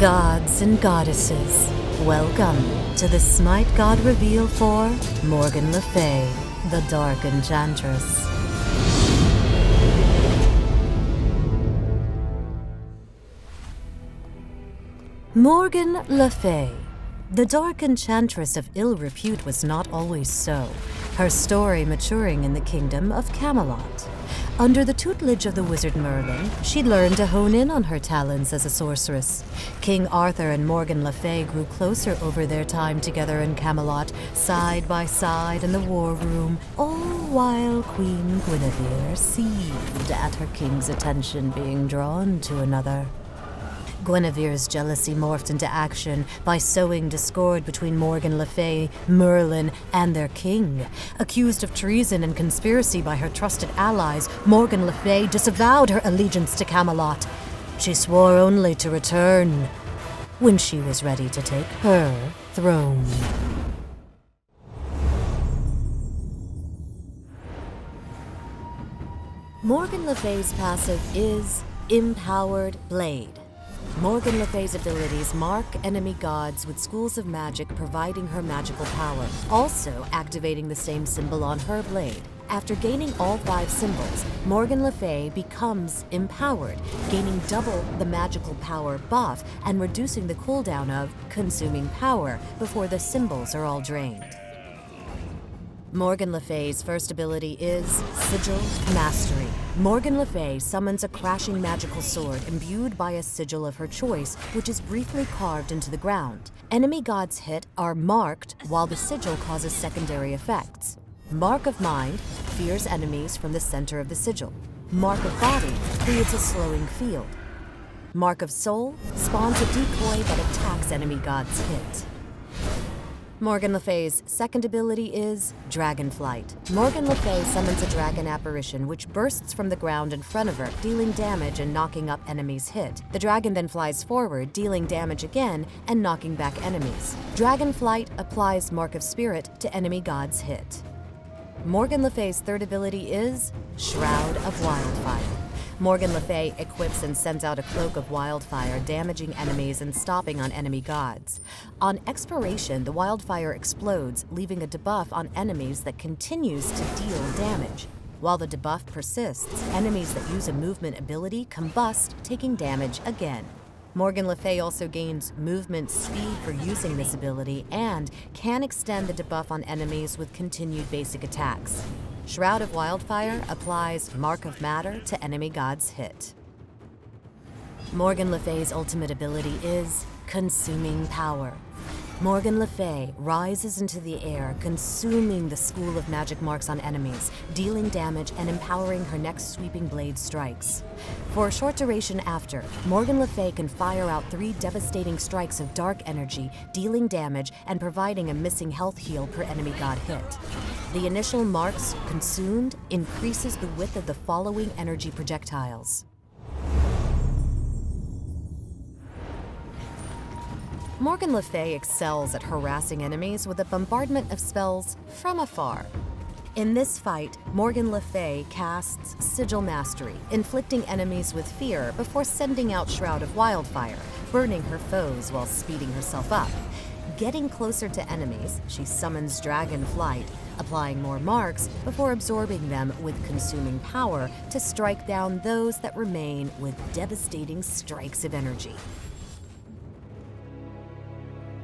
Gods and goddesses, welcome to the SMITE God reveal for Morgan Le Fay, the Dark Enchantress. Morgan Le Fay, the Dark Enchantress of ill repute, was not always so, her story maturing in the kingdom of Camelot. Under the tutelage of the wizard Merlin, she learned to hone in on her talents as a sorceress. King Arthur and Morgan Le Fay grew closer over their time together in Camelot, side by side in the war room, all while Queen Guinevere seethed at her king's attention being drawn to another. Guinevere's jealousy morphed into action by sowing discord between Morgan Le Fay, Merlin, and their king. Accused of treason and conspiracy by her trusted allies, Morgan Le Fay disavowed her allegiance to Camelot. She swore only to return when she was ready to take her throne. Morgan Le Fay's passive is Empowered Blade. Morgan Le Fay's abilities mark enemy gods with schools of magic, providing her magical power, also activating the same symbol on her blade. After gaining all 5 symbols, Morgan Le Fay becomes empowered, gaining double the magical power buff and reducing the cooldown of consuming power before the symbols are all drained. Morgan Le Fay's first ability is Sigil Mastery. Morgan Le Fay summons a crashing magical sword imbued by a sigil of her choice, which is briefly carved into the ground. Enemy gods hit are marked, while the sigil causes secondary effects. Mark of Mind fears enemies from the center of the sigil. Mark of Body creates a slowing field. Mark of Soul spawns a decoy that attacks enemy gods hit. Morgan Le Fay's second ability is Dragonflight. Morgan Le Fay summons a dragon apparition which bursts from the ground in front of her, dealing damage and knocking up enemies hit. The dragon then flies forward, dealing damage again and knocking back enemies. Dragonflight applies Mark of Spirit to enemy gods hit. Morgan Le Fay's third ability is Shroud of Wildfire. Morgan Le Fay equips and sends out a cloak of wildfire, damaging enemies and stopping on enemy gods. On expiration, the wildfire explodes, leaving a debuff on enemies that continues to deal damage. While the debuff persists, enemies that use a movement ability combust, taking damage again. Morgan Le Fay also gains movement speed for using this ability and can extend the debuff on enemies with continued basic attacks. Shroud of Wildfire applies Mark of Matter to enemy gods hit. Morgan Le Fay's ultimate ability is Consuming Power. Morgan Le Fay rises into the air, consuming the school of magic marks on enemies, dealing damage and empowering her next sweeping blade strikes. For a short duration after, Morgan Le Fay can fire out 3 devastating strikes of dark energy, dealing damage and providing a missing health heal per enemy god hit. The initial marks consumed increases the width of the following energy projectiles. Morgan Le Fay excels at harassing enemies with a bombardment of spells from afar. In this fight, Morgan Le Fay casts Sigil Mastery, inflicting enemies with fear before sending out Shroud of Wildfire, burning her foes while speeding herself up. Getting closer to enemies, she summons Dragonflight, applying more marks before absorbing them with Consuming Power to strike down those that remain with devastating strikes of energy.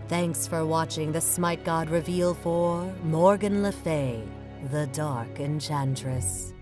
Thanks for watching the SMITE God reveal for Morgan Le Fay, the Dark Enchantress.